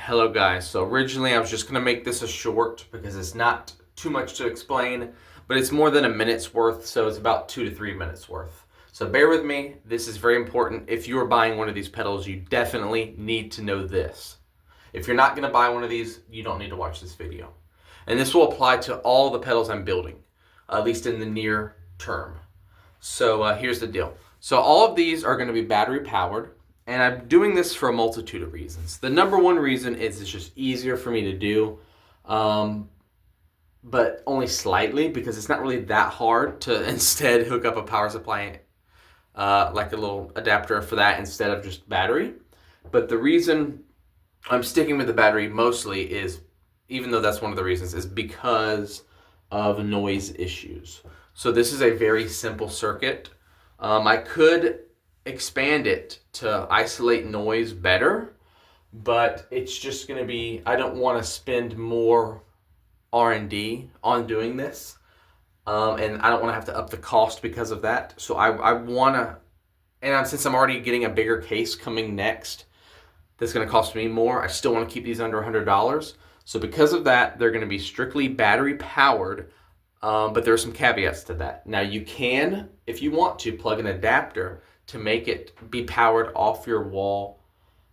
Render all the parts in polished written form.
Hello guys. So originally I was just going to make this a short because it's not too much to explain, but it's more than a minute's worth, so it's about 2 to 3 minutes worth. So bear with me. This is very important. If you are buying one of these pedals, you definitely need to know this. If you're not going to buy one of these, you don't need to watch this video. And this will apply to all the pedals I'm building, at least in the near term. So here's the deal. So all of these are going to be battery powered. And I'm doing this for a multitude of reasons. The number one reason is it's just easier for me to do, but only slightly, because it's not really that hard to instead hook up a power supply, like a little adapter for that instead of just battery. But the reason I'm sticking with the battery mostly is, even though that's one of the reasons, is because of noise issues. So this is a very simple circuit. I could expand it to isolate noise better, but it's just going to be, I don't want to spend more R&D on doing this, and I don't want to have to up the cost because of that. So I want to, and since I'm already getting a bigger case coming next that's going to cost me more, I still want to keep these under $100. So because of that, they're going to be strictly battery powered, but there are some caveats to that. Now you can, if you want to, plug an adapter to make it be powered off your wall,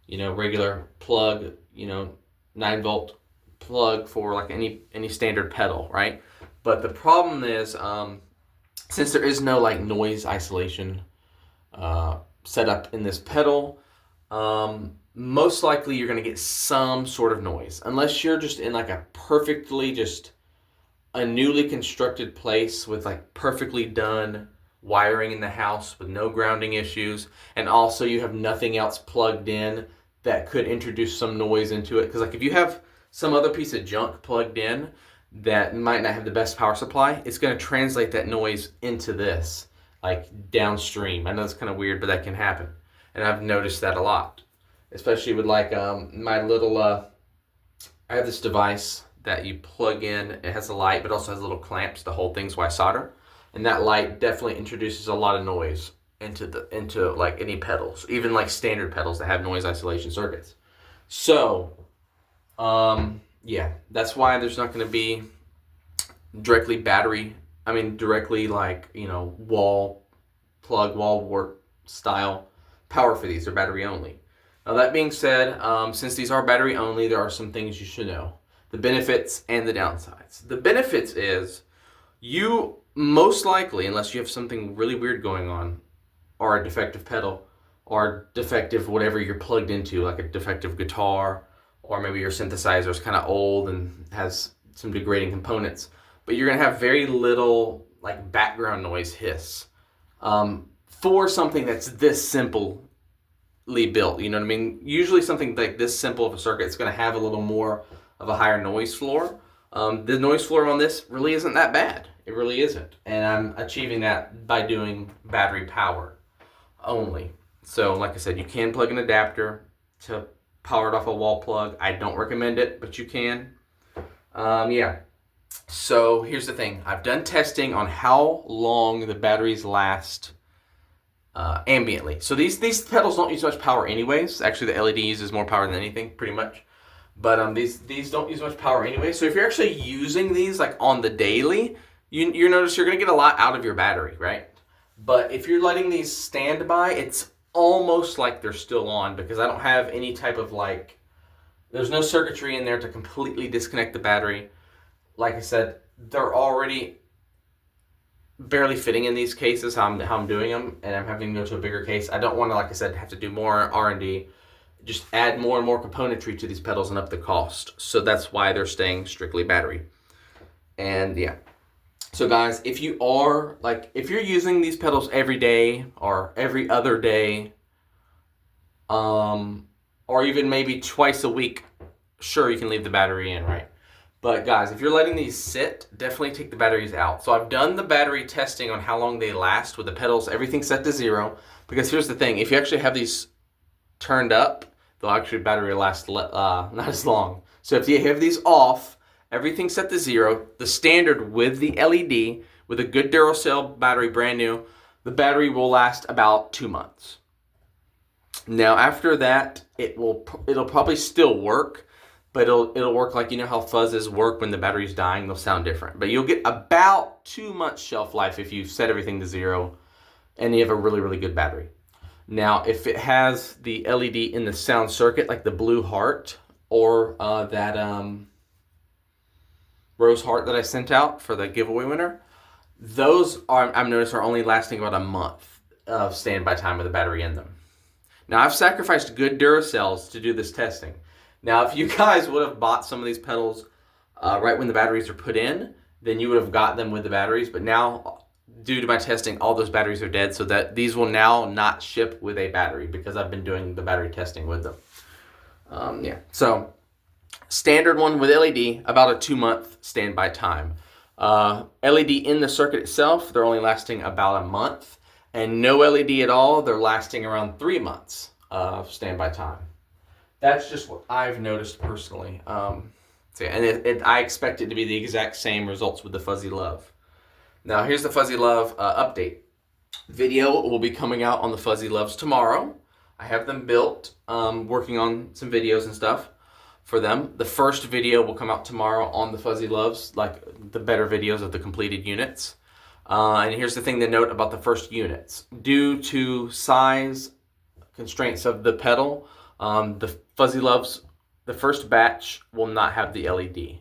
regular plug, 9-volt plug for like any standard pedal, right? But the problem is, since there is no like noise isolation set up in this pedal, most likely you're going to get some sort of noise, unless you're just in like a newly constructed place with like perfectly done wiring in the house with no grounding issues, and also you have nothing else plugged in that could introduce some noise into it. Because like if you have some other piece of junk plugged in that might not have the best power supply, it's going to translate that noise into this, like downstream. I know it's kind of weird, but that can happen, and I've noticed that a lot, especially with like my little I have this device that you plug in. It has a light, but also has little clamps to hold things while I solder. And that light definitely introduces a lot of noise into like any pedals, even like standard pedals that have noise isolation circuits. So, yeah, that's why there's not going to be directly like, wall wart style power for these. They're battery only. Now that being said, since these are battery only, there are some things you should know. The benefits and the downsides. The benefits is you most likely, unless you have something really weird going on, or a defective pedal, or defective whatever you're plugged into, like a defective guitar, or maybe your synthesizer is kind of old and has some degrading components, but you're going to have very little like background noise hiss for something that's this simply built. You know what I mean? Usually something like this simple of a circuit is going to have a little more of a higher noise floor. The noise floor on this really isn't that bad. It really isn't. And I'm achieving that by doing battery power only. So like I said, you can plug an adapter to power it off a wall plug. I don't recommend it, but you can. Yeah. So here's the thing. I've done testing on how long the batteries last ambiently. So these pedals don't use much power anyways. Actually, the LED uses more power than anything, pretty much. But these don't use much power anyway. So if you're actually using these like on the daily, you notice you're going to get a lot out of your battery, right? But if you're letting these stand by, it's almost like they're still on, because I don't have any type of there's no circuitry in there to completely disconnect the battery. Like I said, they're already barely fitting in these cases, how I'm doing them, and I'm having to go to a bigger case. I don't want to, like I said, have to do more R&D. Just add more and more componentry to these pedals and up the cost. So that's why they're staying strictly battery. And yeah. So guys, if you're using these pedals every day or every other day, or even maybe twice a week, sure, you can leave the battery in, right? But guys, if you're letting these sit, definitely take the batteries out. So I've done the battery testing on how long they last with the pedals, everything set to 0. Because here's the thing, if you actually have these turned up, they'll actually battery last not as long. So if you have these off, everything set to 0, the standard with the LED, with a good Duracell battery, brand new, the battery will last about 2 months. Now after that, it'll probably still work, but it'll work like, you know how fuzzes work when the battery's dying. They'll sound different, but you'll get about 2 months shelf life if you set everything to 0 and you have a really, really good battery. Now, if it has the LED in the sound circuit, like the blue heart or that rose heart that I sent out for the giveaway winner, those I've noticed are only lasting about a month of standby time with the battery in them. Now, I've sacrificed good Duracells to do this testing. Now, if you guys would have bought some of these pedals right when the batteries are put in, then you would have got them with the batteries. But now, due to my testing, all those batteries are dead, so that these will now not ship with a battery because I've been doing the battery testing with them. Yeah, so standard one with LED, about a 2-month standby time. LED in the circuit itself, they're only lasting about a month. And no LED at all, they're lasting around 3 months of standby time. That's just what I've noticed personally. I expect it to be the exact same results with the Fuzzy Love. Now, here's the Fuzzy Love update. Video will be coming out on the Fuzzy Loves tomorrow. I have them built, working on some videos and stuff for them. The first video will come out tomorrow on the Fuzzy Loves, like the better videos of the completed units. And here's the thing to note about the first units. Due to size constraints of the pedal, the Fuzzy Loves, the first batch will not have the LED.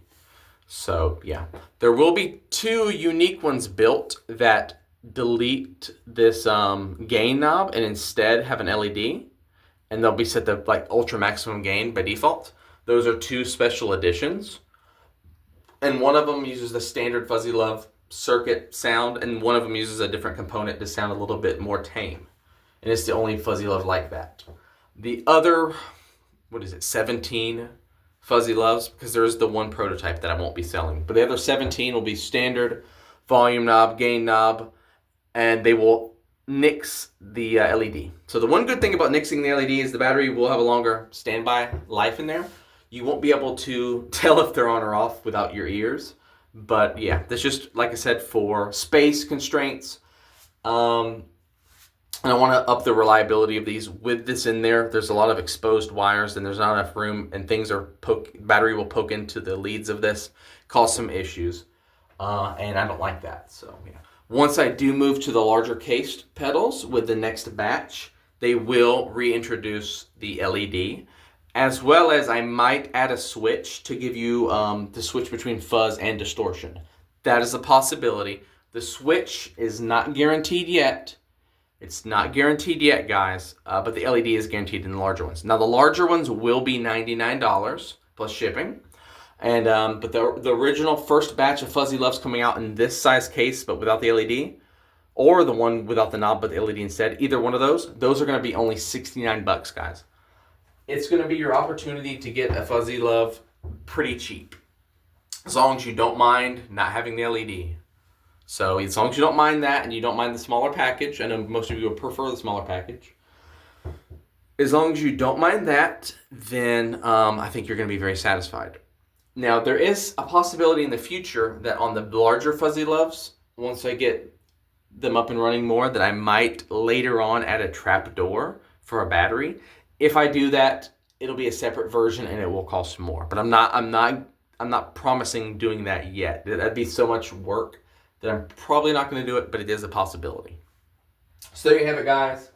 So yeah, there will be 2 unique ones built that delete this gain knob and instead have an LED, and they'll be set to like ultra maximum gain by default. Those are 2 special editions, and one of them uses the standard Fuzzy Love circuit sound, and one of them uses a different component to sound a little bit more tame, and it's the only Fuzzy Love like that. The other, 17 Fuzzy Loves, because there's the one prototype that I won't be selling, but the other 17 will be standard volume knob, gain knob, and they will nix the LED. So the one good thing about nixing the LED is the battery will have a longer standby life in there. You won't be able to tell if they're on or off without your ears. But yeah, that's just, like I said, for space constraints. And I want to up the reliability of these with this in there. There's a lot of exposed wires and there's not enough room, and things are battery will poke into the leads of this, cause some issues. And I don't like that. So yeah. Once I do move to the larger cased pedals with the next batch, they will reintroduce the LED. As well as I might add a switch to give you the switch between fuzz and distortion. That is a possibility. The switch is not guaranteed yet. It's not guaranteed yet, guys, but the LED is guaranteed in the larger ones. Now, the larger ones will be $99 plus shipping. And but the original first batch of Fuzzy Loves coming out in this size case, but without the LED, or the one without the knob but the LED instead, either one of those are going to be only $69, guys. It's going to be your opportunity to get a Fuzzy Love pretty cheap, as long as you don't mind not having the LED. So as long as you don't mind that and you don't mind the smaller package, I know most of you would prefer the smaller package. As long as you don't mind that, then I think you're going to be very satisfied. Now, there is a possibility in the future that on the larger Fuzzy Loves, once I get them up and running more, that I might later on add a trap door for a battery. If I do that, it'll be a separate version and it will cost more. But I'm not promising doing that yet. That'd be so much work that I'm probably not going to do it, but it is a possibility. So there you have it, guys.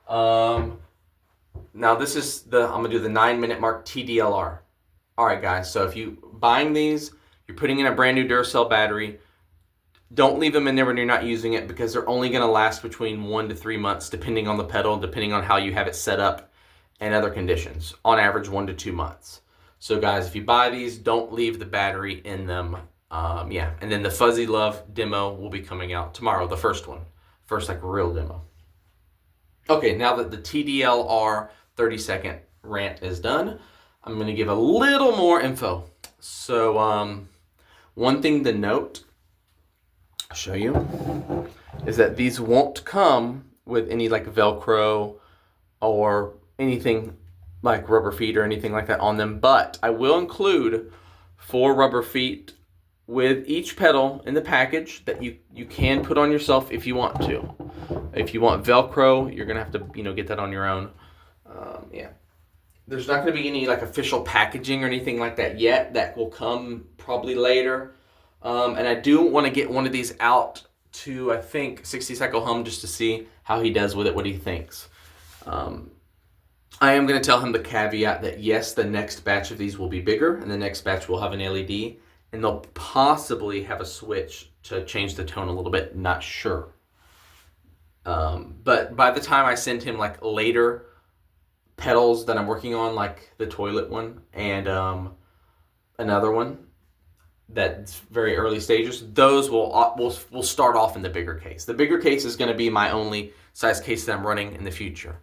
Now this is I'm going to do the 9-minute mark TDLR. All right, guys. So if you buying these, you're putting in a brand new Duracell battery. Don't leave them in there when you're not using it, because they're only going to last between 1 to 3 months, depending on the pedal, depending on how you have it set up and other conditions. On average, 1 to 2 months. So guys, if you buy these, don't leave the battery in them. Yeah, and then the Fuzzy Love demo will be coming out tomorrow, the first one. First, like, real demo. Okay, now that the TDLR 30-second rant is done, I'm going to give a little more info. So, one thing to note, I'll show you, is that these won't come with any, like, Velcro or anything like rubber feet or anything like that on them, but I will include 4 rubber feet with each pedal in the package that you can put on yourself if you want to. If you want Velcro, you're gonna have to get that on your own. Yeah. There's not going to be any like official packaging or anything like that yet. That will come probably later. And I do want to get one of these out to, I think, 60 Cycle Hum just to see how he does with it, what he thinks. I am going to tell him the caveat that yes, the next batch of these will be bigger, and the next batch will have an LED, and they'll possibly have a switch to change the tone a little bit. Not sure. But by the time I send him like later pedals that I'm working on, like the toilet one and another one that's very early stages, those will start off in the bigger case. The bigger case is going to be my only size case that I'm running in the future.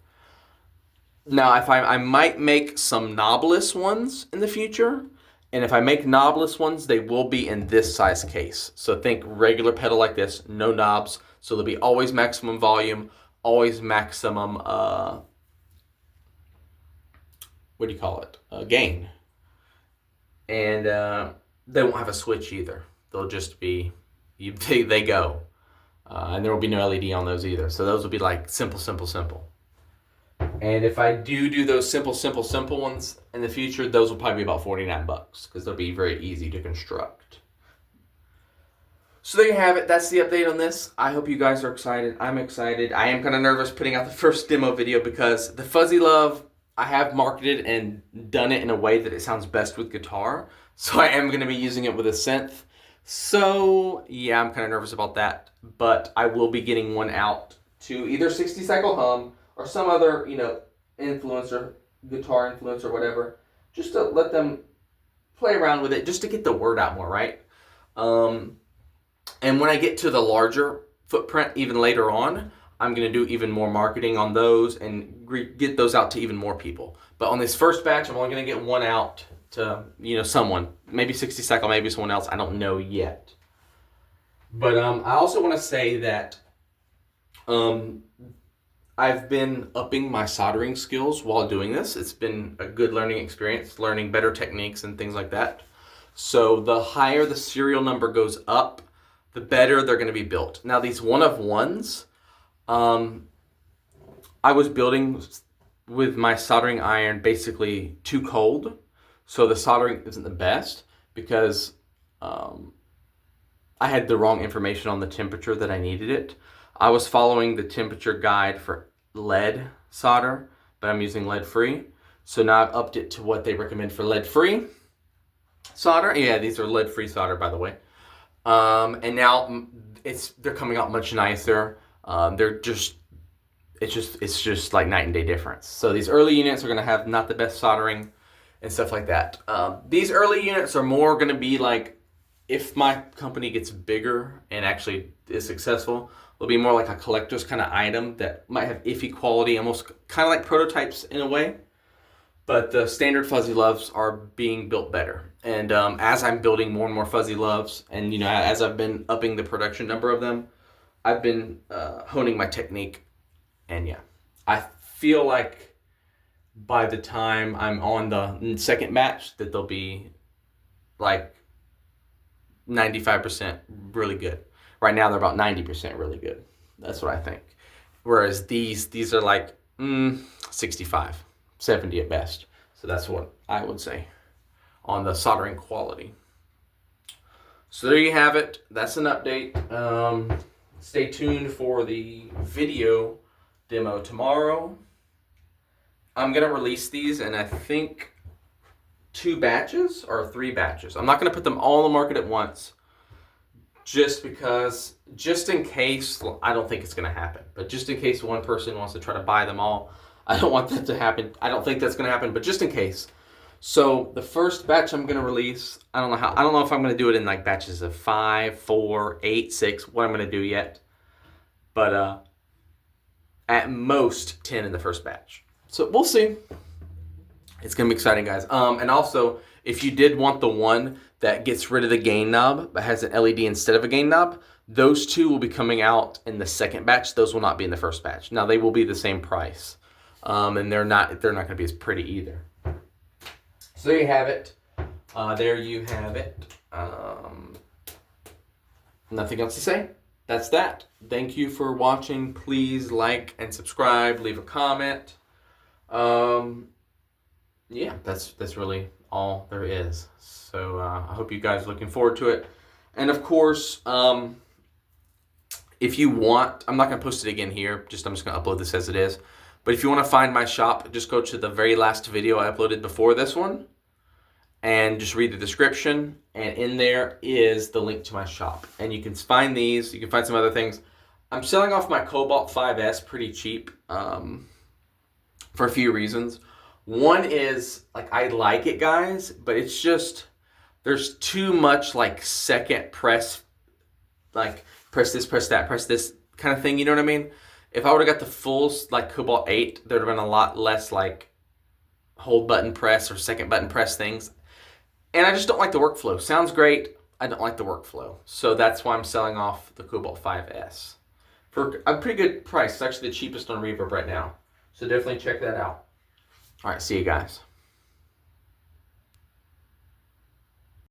Now, if I might make some knobless ones in the future, and if I make knobless ones, they will be in this size case. So think regular pedal like this, no knobs. So there'll be always maximum volume, always maximum, what do you call it? Gain. And they won't have a switch either. They'll just be, they go. And there will be no LED on those either. So those will be like simple, simple, simple. And if I do those simple ones in the future, those will probably be about $49 because they'll be very easy to construct. So there you have it. That's the update on this. I hope you guys are excited. I'm excited. I am kind of nervous putting out the first demo video because the Fuzzy Love, I have marketed and done it in a way that it sounds best with guitar. So I am going to be using it with a synth. So yeah, I'm kind of nervous about that. But I will be getting one out to either 60 Cycle Hum or some other, influencer, guitar influencer, whatever, just to let them play around with it, just to get the word out more, right? And when I get to the larger footprint, even later on, I'm going to do even more marketing on those and get those out to even more people. But on this first batch, I'm only going to get one out to, someone, maybe 60 Cycle, maybe someone else. I don't know yet. But I also want to say that I've been upping my soldering skills while doing this. It's been a good learning experience, learning better techniques and things like that. So the higher the serial number goes up, the better they're going to be built. Now these one-of-ones, I was building with my soldering iron basically too cold. So the soldering isn't the best because I had the wrong information on the temperature that I needed it. I was following the temperature guide for lead solder, but I'm using lead-free. So now I've upped it to what they recommend for lead-free solder. Yeah, these are lead-free solder, by the way. And now they're coming out much nicer. It's just like night and day difference. So these early units are going to have not the best soldering and stuff like that. These early units are more going to be like, if my company gets bigger and actually is successful, it'll be more like a collector's kind of item that might have iffy quality, almost kind of like prototypes in a way. But the standard Fuzzy Loves are being built better. And as I'm building more and more Fuzzy Loves, and as I've been upping the production number of them, I've been honing my technique. And yeah, I feel like by the time I'm on the second batch, that they'll be like 95% really good. Right now, they're about 90% really good. That's what I think. Whereas these are like 65, 70 at best. So that's what I would say on the soldering quality. So there you have it. That's an update. Stay tuned for the video demo tomorrow. I'm going to release these in, I think, 2 batches or 3 batches. I'm not going to put them all on the market at once. Just in case, I don't think it's going to happen, but just in case one person wants to try to buy them all, I don't want that to happen. I don't think that's going to happen, but just in case. So the first batch I'm going to release, I don't know if I'm going to do it in like batches of 5, 4, 8, 6, what I'm going to do yet. But at most 10 in the first batch. So we'll see. It's going to be exciting, guys. And also, if you did want the one that gets rid of the gain knob but has an LED instead of a gain knob, those 2 will be coming out in the second batch. Those will not be in the first batch. Now, they will be the same price. And they're not going to be as pretty either. So there you have it. There you have it. Nothing else to say. That's that. Thank you for watching. Please like and subscribe. Leave a comment. yeah, that's really all there is. So I hope you guys are looking forward to it. And of course, if you want, I'm not going to post it again here. I'm just going to upload this as it is. But if you want to find my shop, just go to the very last video I uploaded before this one and just read the description. And in there is the link to my shop. And you can find these. You can find some other things. I'm selling off my Cobalt 5S pretty cheap for a few reasons. One is, like, I like it, guys, but it's just, there's too much, like, second press, like, press this, press that, press this kind of thing, you know what I mean? If I would have got the full, like, Cobalt 8, there would have been a lot less, like, hold button press or second button press things. And I just don't like the workflow. Sounds great. I don't like the workflow. So that's why I'm selling off the Cobalt 5S for a pretty good price. It's actually the cheapest on Reverb right now. So definitely check that out. All right, see you guys.